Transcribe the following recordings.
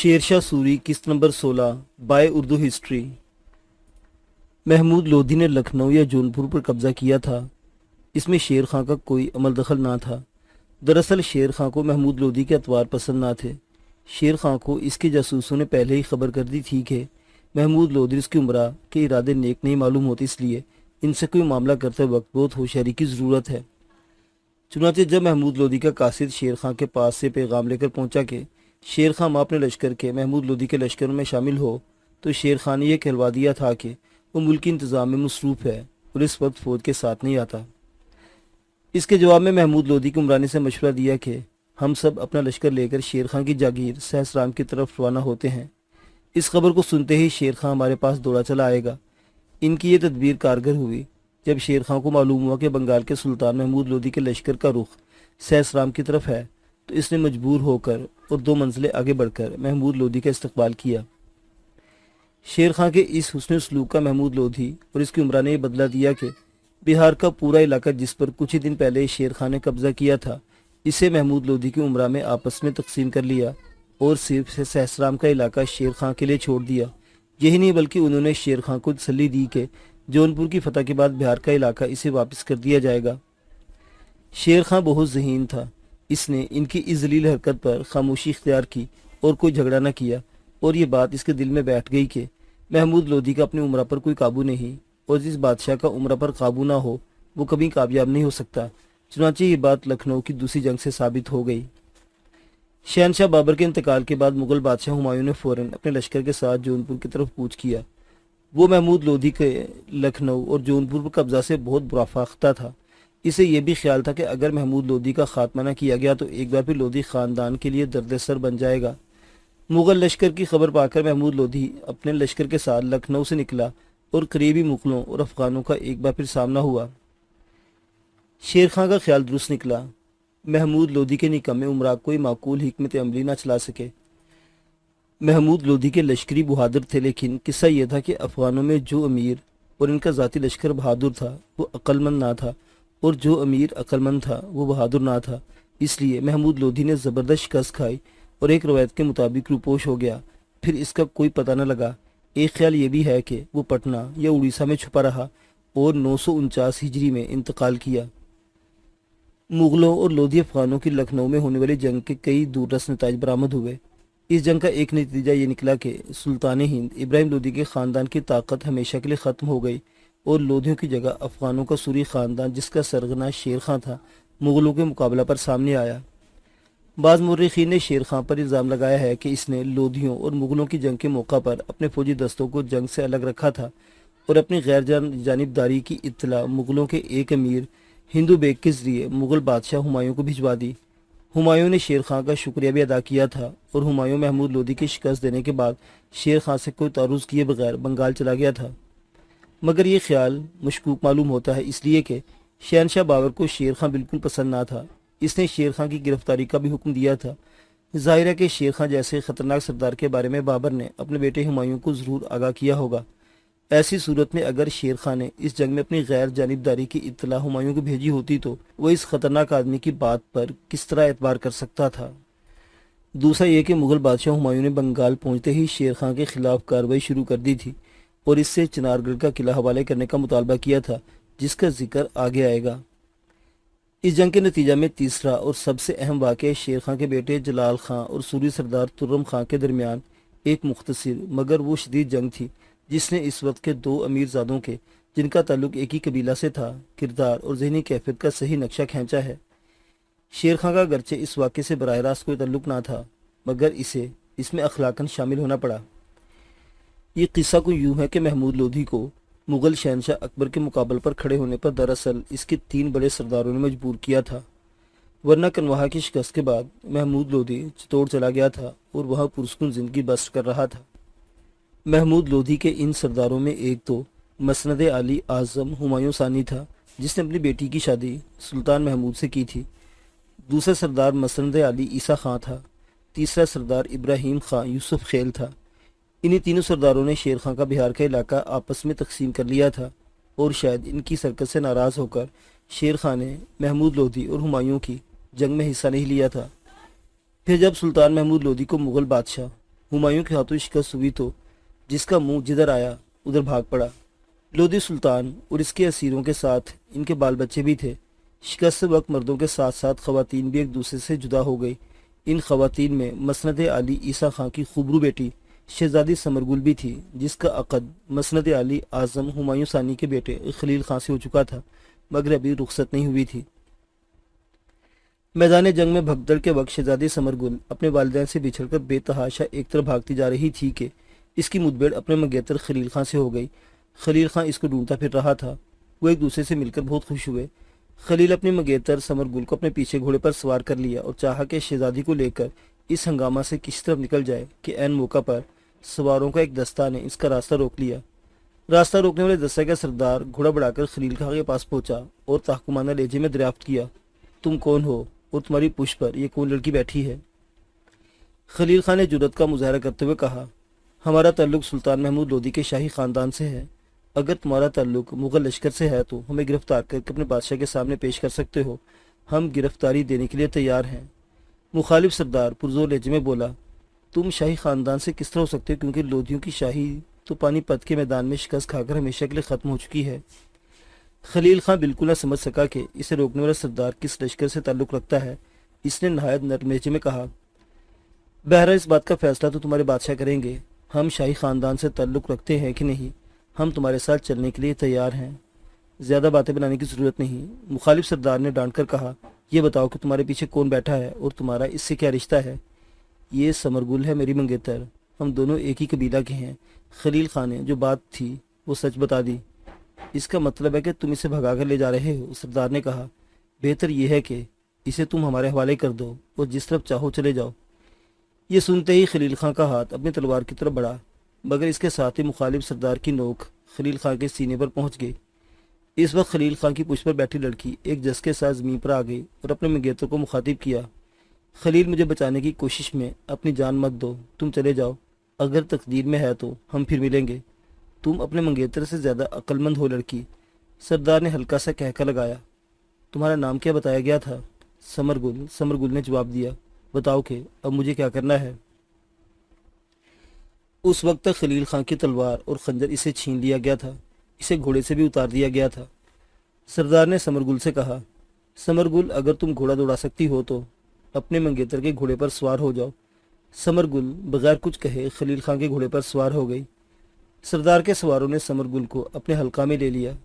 शेरशाह सूरी किस्त number 16 by Urdu history. Mahmud Lodhi ने लखनऊ या जौनपुर पर कब्जा किया था। इसमें शेर खां का कोई अमल दखल ना था। दरअसल शेर खां को महमूद लोधी के अतवार पसंद ना थे। शेर खां को इसके जासूसों ने पहले ही खबर कर दी थी कि महमूद लोधी इसकी उमरा के इरादे नेक नहीं मालूम होते, इसलिए इनसे कोई मामला करते वक्त बहुत होशियारी की ज़रूरत है। चुनांचे जब महमूद लोधी का कासिद शेर खां के पास से पैगाम लेकर पहुंचा कि शेर खां माँ अपने लश्कर के महमूद लोधी के लश्करों में शामिल हो, तो शेर खां ने यह कहलवा दिया था कि वो मुल्की इंतज़ाम में मसरूफ़ है और इस वक्त फ़ौज के साथ नहीं आता। इसके जवाब में महमूद लोधी की उमरानी से मशवरा दिया कि हम सब अपना लश्कर लेकर शेर खां की जागीर सहसराम की तरफ रवाना होते हैं। इस खबर को सुनते ही शेर खां हमारे पास दौड़ा चला आएगा। इनकी ये तदबीर कारगर हुई। जब शेर खां को मालूम हुआ कि बंगाल के सुल्तान महमूद लोधी के लश्कर का रुख सहसराम की तरफ है, तो इसने मजबूर होकर और 2 मंजिलें आगे बढ़कर महमूद लोधी का इस्तकबाल किया। शेर खां के इस हुस्न सलूक का महमूद लोधी और इसकी उमरा ने बदला दिया कि बिहार का पूरा इलाका जिस पर कुछ ही दिन पहले शेर खां ने कब्जा किया था, इसे महमूद लोधी की उमरा में आपस में तकसीम कर लिया और सिर्फ सहसराम का इलाका शेर खां के लिए छोड़ दिया। यही नहीं बल्कि उन्होंने शेर खां को तसल्ली दी कि जौनपुर की फतह के बाद बिहार का इलाका इसे वापस कर दिया जाएगा। शेर खां बहुत ज़हीन था। इसने इनकी इस जलील हरकत पर खामोशी इख्तियार की और कोई झगड़ा न किया, और ये बात इसके दिल में बैठ गई कि महमूद लोधी का अपनी उमरा पर कोई काबू नहीं, और जिस बादशाह का उमरा पर काबू ना हो वो कभी कामयाब नहीं हो सकता। चुनांचे ये बात लखनऊ की दूसरी जंग से साबित हो गई। शहनशाह बाबर के इंतकाल के बाद मुगल बादशाह हुमायूं ने फौरन अपने लश्कर के साथ जौनपुर की तरफ कूच किया। वो महमूद लोधी के लखनऊ और जौनपुर पर कब्जा से बहुत बुराफाख्ता था। इसे यह भी ख्याल था कि अगर महमूद लोधी का खात्मा न किया गया तो एक बार फिर लोधी ख़ानदान के लिए दर्द सर बन जाएगा। मुग़ल लश्कर की खबर पाकर महमूद लोधी अपने लश्कर के साथ लखनऊ से निकला और करीबी मुग़लों और अफ़गानों का एक बार फिर सामना हुआ। शेर खां का ख्याल दुरुस्त निकला। महमूद लोधी के निकम्मे उमरा कोई माकूल हिकमत अमली न चला सके। महमूद लोधी के लश्करी बहादुर थे, लेकिन किस्सा यह था कि अफ़गानों में जो अमीर और इनका ज़ाती लश्कर बहादुर था वो अक्लमंद ना था, और जो अमीर अक्लमंद था वो बहादुर ना था। इसलिए महमूद लोधी ने ज़बरदस्त शिकस्त खाई और एक रवायत के मुताबिक रूपोश हो गया। फिर इसका कोई पता न लगा। एक ख्याल ये भी है कि वो पटना या उड़ीसा में छुपा रहा और 949 हिजरी में इंतकाल किया। मुग़लों और लोधी अफ़गानों की लखनऊ में होने वाली जंग के कई दूरदर्श नताइज बरामद हुए। इस जंग का एक नतीजा ये निकला कि सुल्तान हिंद इब्राहिम लोधी के ख़ानदान की ताकत हमेशा के लिए ख़त्म हो गई और लोधियों की जगह अफ़गानों का सूरी ख़ानदान, जिसका सरगना शेर खां था, मुग़लों के मुकाबला पर सामने आया। बाज़ मुर्रिखीन ने शेर खां पर इल्ज़ाम लगाया है कि इसने लोधियों और मुग़लों की जंग के मौका पर अपने फ़ौजी दस्तों को जंग से अलग रखा था और अपनी गैर जानिबदारी की इत्तला मुग़लों के एक अमीर हिंदू बेग के ज़रिए मुग़ल बादशाह हुमायूं को भिजवा दी। हुमायूं ने शेर खां का शुक्रिया भी अदा किया था और हुमायूं महमूद लोधी की शिकस्त देने के बाद शेर खां से कोई तारुज़ किए बगैर बंगाल चला गया था। मगर ये ख्याल मशकूक मालूम होता है, इसलिए कि शहनशाह बाबर को शेर खां बिल्कुल पसंद ना था। इसने शेर खां की गिरफ्तारी का भी हुक्म दिया था। ज़ाहिर है कि शेर खां जैसे ख़तरनाक सरदार के बारे में बाबर ने अपने बेटे हुमायूं को ज़रूर आगाह किया होगा। ऐसी सूरत में अगर शेर खां ने इस जंग में अपनी गैर जानिबदारी की इत्तला हुमायूं को भेजी होती तो वह इस ख़तरनाक आदमी की बात पर किस तरह एतबार कर सकता था। दूसरा ये कि मुग़ल बादशाह हुमायूं ने बंगाल पहुँचते ही शेर खां के ख़िलाफ़ कार्रवाई शुरू कर दी थी और इससे चिनारगढ़ का किला हवाले करने का मुतालबा किया था, जिसका जिक्र आगे आएगा। इस जंग के नतीजा में तीसरा और सबसे अहम वाक़या शेर खां के बेटे जलाल खां और सूरी सरदार तुर्रम खां के दरमियान एक मुख्तसिर मगर वो शदीद जंग थी, जिसने इस वक्त के 2 अमीरजादों के, जिनका ताल्लुक एक ही कबीला से था, किरदार और जहनी कैफियत का सही नक्शा खींचा है। शेर खां का अगरचे इस वाक़े से बराह रास्त कोई ताल्लुक ना था, मगर इसे इसमें अखलाकन शामिल होना पड़ा। ये किस्सा को यूँ है कि महमूद लोधी को मुग़ल शहनशाह अकबर के मुकाबले पर खड़े होने पर दरअसल इसके 3 बड़े सरदारों ने मजबूर किया था, वरना कनवाहा की शिकस्त के बाद महमूद लोधी चित्तौड़ चला गया था और वहाँ पुरस्कून ज़िंदगी बसर कर रहा था। महमूद लोधी के इन सरदारों में एक तो मसनद आली आज़म हुमायूं सानी था, जिसने अपनी बेटी की शादी सुल्तान महमूद से की थी। दूसरा सरदार मसनद आली ईसा खां था। तीसरा सरदार इब्राहिम खां यूसुफ खेल था। इन्हीं तीनों सरदारों ने शेर खां का बिहार का इलाका आपस में तकसीम कर लिया था और शायद इनकी सरकत से नाराज़ होकर शेर खां ने महमूद लोधी और हुमायूं की जंग में हिस्सा नहीं लिया था। फिर जब सुल्तान महमूद लोधी को मुग़ल बादशाह हुमायूं के हाथों शिकस्त हुई तो जिसका मुंह जिधर आया उधर भाग पड़ा। लोधी सुल्तान और इसके असीरों के साथ इनके बाल बच्चे भी थे। शिकस्त वक्त मर्दों के साथ साथ खवातीन भी एक दूसरे से जुदा हो गई। इन खवातीन में मसनद आली ईसा खां की खूबरू बेटी शहजादी समरगुल भी थी, जिसका अक़द मसनद आली आज़म हुमायूं सानी के बेटे खलील खां से हो चुका था, मगर अभी रुखसत नहीं हुई थी। मैदान जंग में भगदड़ के वक्त शहजादी समरगुल अपने वालिदैन से बिछड़कर बेतहाशा एक तरफ भागती जा रही थी कि इसकी मुठभेड़ अपने मंगेतर खलील खां से हो गई। खलील खां इसको ढूंढता फिर रहा था। वो एक दूसरे से मिलकर बहुत खुश हुए। खलील अपने मंगेतर समरगुल को अपने पीछे घोड़े पर सवार कर लिया और चाहा कि शहजादी को लेकर इस हंगामा से किस तरफ निकल जाए कि ऐन मौका पर सवारों का एक दस्ता ने इसका रास्ता रोक लिया। रास्ता रोकने वाले दस्ते का सरदार घोड़ा बढ़ाकर खलील खां के पास पहुंचा और तहकुमाना लहजे में दरियाफ्त किया, तुम कौन हो और तुम्हारी पुष्प पर ये कौन लड़की बैठी है? खलील खां ने जुर्रत का मुजाहरा करते हुए कहा, हमारा ताल्लुक सुल्तान महमूद लोदी के शाही खानदान से है। अगर तुम्हारा ताल्लुक मुगल लश्कर से है तो हमें गिरफ्तार करके अपने बादशाह के सामने पेश कर सकते हो। हम गिरफ्तारी देने के लिए तैयार हैं। मुखालिफ सरदार पुरजोर लहजे में बोला, तुम शाही खानदान से किस तरह हो सकते हो, क्योंकि लोदियों की शाही तो पानीपत के मैदान में शिकस्त खाकर हमेशा के लिए ख़त्म हो चुकी है। खलील खां बिल्कुल न समझ सका कि इसे रोकने वाला सरदार किस लश्कर से ताल्लुक़ रखता है। इसने नहायत नरम लहजे में कहा, बहरा इस बात का फैसला तो तुम्हारे बादशाह करेंगे, हम शाही खानदान से ताल्लुक़ रखते हैं कि नहीं। हम तुम्हारे साथ चलने के लिए तैयार हैं, ज़्यादा बातें बनाने की ज़रूरत नहीं। मुखालिफ सरदार ने डांट कर कहा, यह बताओ कि तुम्हारे पीछे कौन बैठा है और तुम्हारा इससे क्या रिश्ता है? ये समरगुल है मेरी मंगेतर, हम दोनों एक ही कबीला के हैं। खलील खां ने जो बात थी वो सच बता दी। इसका मतलब है कि तुम इसे भगा कर ले जा रहे हो? सरदार ने कहा, बेहतर यह है कि इसे तुम हमारे हवाले कर दो और जिस तरफ चाहो चले जाओ। ये सुनते ही खलील खां का हाथ अपनी तलवार की तरफ बढ़ा, मगर इसके साथ ही मुखालिफ सरदार की नोक खलील खां के सीने पर पहुंच गई। इस वक्त खलील खां की पुष्प पर बैठी लड़की एक जस के साथ ज़मीन पर आ गई और अपने मंगेतर को मुखातिब किया, खलील मुझे बचाने की कोशिश में अपनी जान मत दो, तुम चले जाओ। अगर तकदीर में है तो हम फिर मिलेंगे। तुम अपने मंगेतर से ज़्यादा अक्लमंद हो लड़की। सरदार ने हल्का सा कहका लगाया। तुम्हारा नाम क्या बताया गया था? समरगुल। समरगुल ने जवाब दिया, बताओ कि अब मुझे क्या करना है? उस वक्त तक खलील खां की तलवार और खंजर इसे छीन लिया गया था, इसे घोड़े से भी उतार दिया गया था। सरदार ने समरगुल से कहा, समरगुल अगर तुम घोड़ा दौड़ा सकती हो तो अपने मंगेतर के घोड़े पर सवार हो जाओ। समरगुल बगैर कुछ कहे खलील खां के घोड़े पर सवार हो गई। सरदार के सवारों ने समरगुल को अपने हल्का में ले लिया।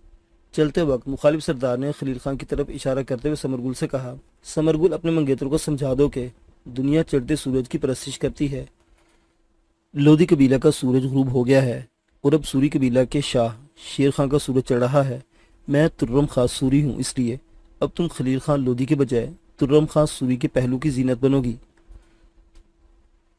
चलते वक्त मुखालिफ सरदार ने खलील खां की तरफ इशारा करते हुए समरगुल से कहा, समरगुल अपने मंगेतर को समझा दो कि दुनिया चढ़ते सूरज की परस्तिश करती है। लोधी कबीला का सूरज गुरूब हो गया है और अब सूरी कबीला के शाह शेर खां का सूरज चढ़ रहा है। मैं तुर्रम खां सूरी हूँ, इसलिए अब तुम खलील खां लोधी के बजाय तुर्रम खां सूरी के पहलू की जीनत बनोगी।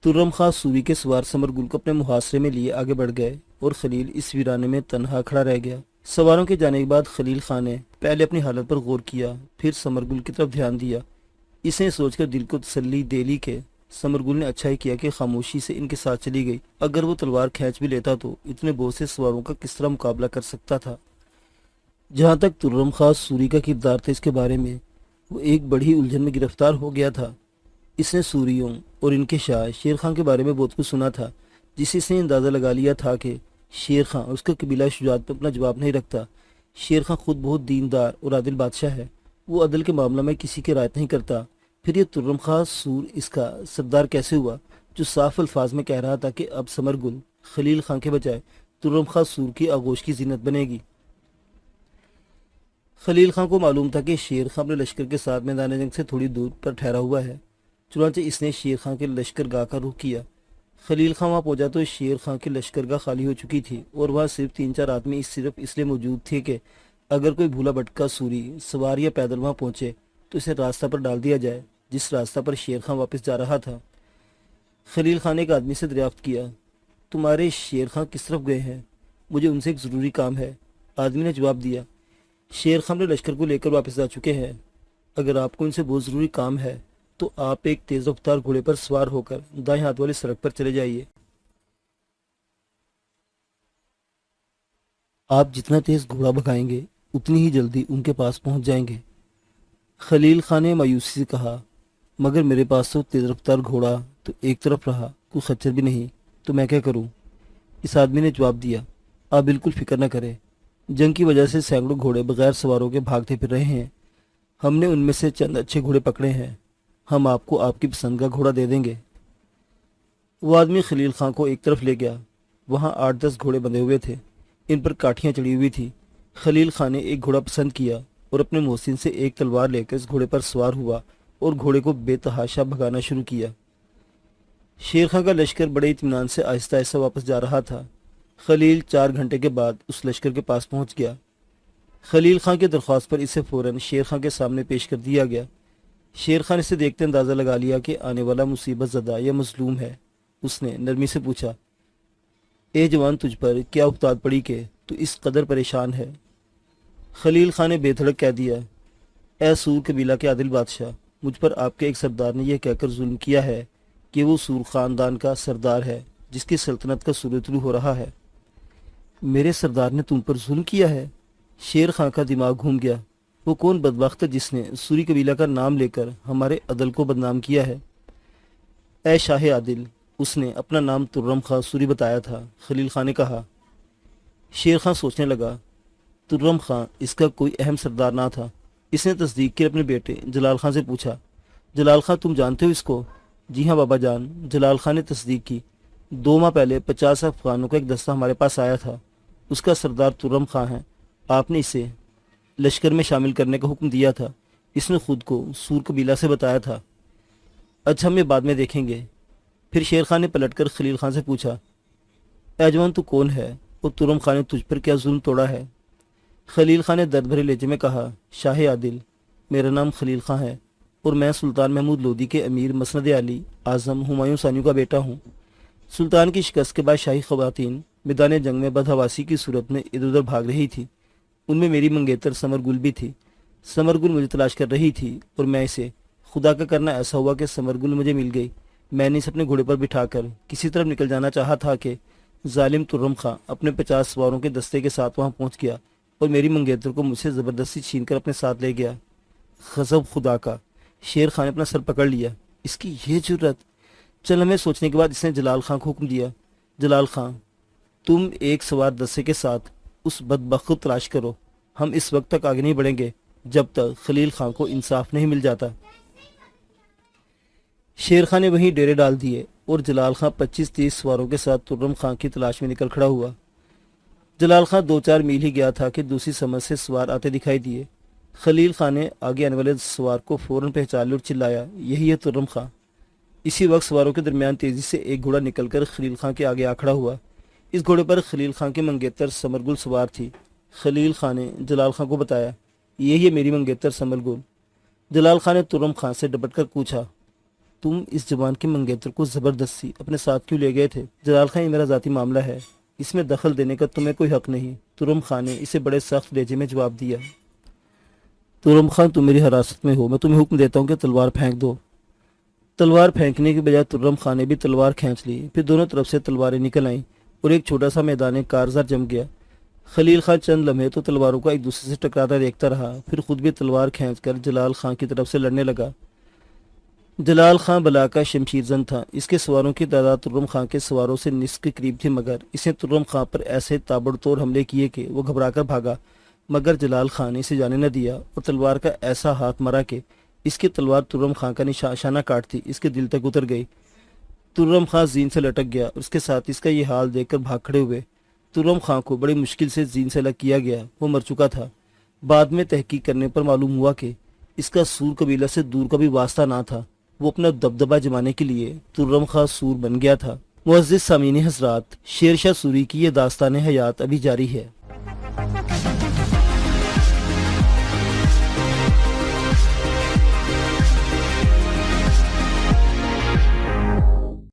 तुर्रम खां सूरी के सवार समरगुल को अपने मुहासरे में लिए आगे बढ़ गए और खलील इस वीराने में तन्हा खड़ा रह गया। सवारों के जाने के बाद खलील खां ने पहले अपनी हालत पर गौर किया, फिर समरगुल की तरफ ध्यान दिया। इसने सोचकर दिल को तसल्ली दे ली कि समरगुल ने अच्छा ही किया कि खामोशी से इनके साथ चली गई। अगर वो तलवार खींच भी लेता तो इतने बहुत से सवारों का किस तरह मुकाबला कर सकता था। जहाँ तक तुर्रम खां सूरी का किरदार था, इसके बारे में वो एक बड़ी उलझन में गिरफ्तार हो गया था। इसने सूरियों और इनके शाह शेर खां के बारे में बहुत कुछ सुना था, जिससे इसने अंदाज़ा लगा लिया था कि शेर खां और उसका कबीला शुजात पर अपना जवाब नहीं रखता। शेर खां खुद बहुत दीनदार और आदिल बादशाह है, वो अदल के मामला में किसी की रायत नहीं करता। फिर ये तुर्रम खां सूर इसका सरदार कैसे हुआ, जो साफ अल्फाज में कह रहा था कि अब समरगुल खलील खां के बजाय तुर्रम खां सूर की आगोश की जीनत बनेगी। खलील खां को मालूम था कि शेर खां अपने लश्कर के साथ मैदान जंग से थोड़ी दूर पर ठहरा हुआ है, चुनांचे इसने शेर खां के लश्कर गाह का रुख किया। खलील खां वहाँ पहुंचा तो शेर खां की लश्करगाह खाली हो चुकी थी और वहाँ सिर्फ 3-4 आदमी सिर्फ इसलिए मौजूद थे कि अगर कोई भूला भटका सूरी सवार या पैदल वहाँ पहुंचे तो इसे रास्ता पर डाल दिया जाए, जिस रास्ता पर शेर खां वापस जा रहा था। खलील खां ने एक आदमी से दरियाफ्त किया, तुम्हारे शेर खां किस तरफ गए हैं? मुझे उनसे एक ज़रूरी काम है। आदमी ने जवाब दिया, शेर खां अपने लश्कर को लेकर वापस जा चुके हैं। अगर आपको उनसे बहुत ज़रूरी काम है तो आप एक तेज़ रफ्तार घोड़े पर सवार होकर दाएं हाथ वाली सड़क पर चले जाइए। आप जितना तेज़ घोड़ा भगाएंगे उतनी ही जल्दी उनके पास पहुंच जाएंगे। खलील खां ने मायूसी से कहा, मगर मेरे पास तो तेज़ रफ्तार घोड़ा तो एक तरफ रहा, कोई खच्चर भी नहीं। تو میں کیا کروں؟ اس آدمی نے جواب دیا، آپ بالکل فکر نہ کریں، جنگ کی وجہ سے سینکڑوں گھوڑے بغیر سواروں کے بھاگتے پھر رہے ہیں، ہم نے ان میں سے چند اچھے گھوڑے پکڑے ہیں، ہم آپ کو آپ کی پسند کا گھوڑا دے دیں گے۔ وہ آدمی خلیل خان کو ایک طرف لے گیا، وہاں 8-10 گھوڑے بندھے ہوئے تھے، ان پر کاٹھیاں چڑھی ہوئی تھی۔ خلیل خان نے ایک گھوڑا پسند کیا اور اپنے محسن سے ایک تلوار لے کر اس گھوڑے پر سوار ہوا اور گھوڑے کو بے تحاشا بھگانا شروع کیا۔ شیر خان کا لشکر بڑے اطمینان سے آہستہ آہستہ واپس جا رہا تھا۔ خلیل 4 گھنٹے کے بعد اس لشکر کے پاس پہنچ گیا۔ خلیل خان کی درخواست پر اسے فوراً شیر خان کے سامنے پیش کر دیا گیا۔ شیر خان اسے دیکھتے اندازہ لگا لیا کہ آنے والا مصیبت زدہ یا مظلوم ہے۔ اس نے نرمی سے پوچھا، اے جوان، تجھ پر کیا افتاد پڑی کہ تو اس قدر پریشان ہے؟ خلیل خان نے بے دھڑک کہہ دیا، اے سور قبیلہ کے عادل بادشاہ، مجھ پر آپ کے ایک سردار نے یہ کہہ کر ظلم کیا ہے کہ وہ سور خاندان کا سردار ہے جس کی سلطنت کا سورج طلوع ہو رہا ہے۔ میرے سردار نے تم پر ظلم کیا ہے؟ شیر خان کا دماغ گھوم گیا۔ وہ کون بدبخت ہے جس نے سوری قبیلہ کا نام لے کر ہمارے عدل کو بدنام کیا ہے؟ اے شاہ عادل، اس نے اپنا نام ترم خان سوری بتایا تھا، خلیل خان نے کہا۔ شیر خان سوچنے لگا، ترم خان اس کا کوئی اہم سردار نہ تھا۔ اس نے تصدیق کی اپنے بیٹے جلال خان سے پوچھا، جلال خان تم جانتے ہو اس کو؟ جی ہاں بابا جان، جلال خان نے تصدیق کی۔ 2 ماہ پہلے 50 افغانوں کا ایک دستہ ہمارے پاس آیا تھا، اس کا سردار ترم خان ہے، آپ نے اسے لشکر میں شامل کرنے کا حکم دیا تھا، اس نے خود کو سور قبیلہ سے بتایا تھا۔ اچھا، ہم یہ بعد میں دیکھیں گے۔ پھر شیر خان نے پلٹ کر خلیل خان سے پوچھا، اے جوان تو کون ہے اور ترم خان نے تجھ پر کیا ظلم توڑا ہے؟ خلیل خان نے درد بھرے لہجے میں کہا، شاہ عادل، میرا نام خلیل خان ہے اور میں سلطان محمود لودھی کے امیر مسند علی اعظم ہمایوں ثانی کا بیٹا ہوں۔ سلطان کی شکست کے بعد شاہی خواتین میدان جنگ میں بدحواسی کی صورت میں ادھر ادھر بھاگ رہی تھی، ان میں میری منگیتر سمر گل بھی تھی۔ سمر گل مجھے تلاش کر رہی تھی اور میں اسے خدا کا کرنا ایسا ہوا کہ سمر گل مجھے مل گئی۔ میں نے اسے اپنے گھوڑے پر بٹھا کر کسی طرف نکل جانا چاہا تھا کہ ظالم ترم خان اپنے 50 سواروں کے دستے کے ساتھ وہاں پہنچ گیا اور میری منگیتر کو مجھ سے زبردستی چھین کر اپنے ساتھ لے گیا۔ غضب خدا کا! شیر خان نے اپنا سر پکڑ لیا، اس کی یہ جرت! چل ہمیں سوچنے کے بعد اس نے جلال خان کو حکم دیا، جلال خان، تم ایک سوار دستے کے ساتھ اس بدبخت کو تلاش کرو، ہم اس وقت تک آگے نہیں بڑھیں گے جب تک خلیل خان کو انصاف نہیں مل جاتا۔ شیر خان نے وہیں ڈیرے ڈال دیے اور جلال خان 25-30 سواروں کے ساتھ ترم خان کی تلاش میں نکل کھڑا ہوا۔ جلال خان 2-4 میل ہی گیا تھا کہ دوسری سمت سے سوار آتے دکھائی دیے۔ خلیل خان نے آگے آنے والے سوار کو فوراً پہچان لیا اور چلایا، یہی ہے ترم خان۔ اسی وقت سواروں کے درمیان تیزی سے ایک گھوڑا نکل کر خلیل خان کے آگے آ کھڑا ہوا۔ اس گھوڑے پر خلیل خان کی منگیتر سمرگل سوار تھی۔ خلیل خان نے جلال خان کو بتایا، یہی ہے میری منگیتر سمرگل۔ جلال خان نے ترم خان سے ڈپٹ کر پوچھا، تم اس جوان کی منگیتر کو زبردستی اپنے ساتھ کیوں لے گئے تھے؟ جلال خان، یہ میرا ذاتی معاملہ ہے، اس میں دخل دینے کا تمہیں کوئی حق نہیں، ترم خان نے اسے بڑے سخت لہجے میں جواب دیا۔ ترم خان، تم میری حراست میں ہو، میں تمہیں حکم دیتا ہوں کہ تلوار پھینک دو۔ تلوار پھینکنے کے بجائے ترم خان نے بھی تلوار کھینچ لی، پھر دونوں طرف سے تلواریں نکل آئیں اور ایک چھوٹا سا میدان کارزار جم گیا۔ خلیل خان چند لمحے تو تلواروں کا ایک دوسرے سے ٹکراتا دیکھتا رہا، پھر خود بھی تلوار کھینچ کر جلال خان کی طرف سے لڑنے لگا۔ جلال خان بلا کا شمشیر زن تھا، اس کے سواروں کی تعداد ترم خان کے سواروں سے نصف کے قریب تھی، مگر اس نے ترم خان پر ایسے تابڑ توڑ حملے کیے کہ وہ گھبرا کر بھاگا، مگر جلال خان نے اسے جانے نہ دیا اور تلوار کا ایسا ہاتھ مارا کہ اس کی تلوار ترم خان کا نشانہ کاٹتی اس کے دل تک اتر گئی۔ ترم خان زین سے لٹک گیا اور اس کے ساتھ اس کا یہ حال دیکھ کر بھاگ کھڑے ہوئے۔ ترم خان کو بڑی مشکل سے زین سے الگ کیا گیا، وہ مر چکا تھا۔ بعد میں تحقیق کرنے پر معلوم ہوا کہ اس کا سور قبیلہ سے دور کا بھی واسطہ نہ تھا، وہ اپنا دبدبہ جمانے کے لیے ترم خان سور بن گیا تھا۔ معزز سامعین حضرات، شیر شاہ سوری کی یہ داستان حیات ابھی جاری ہے۔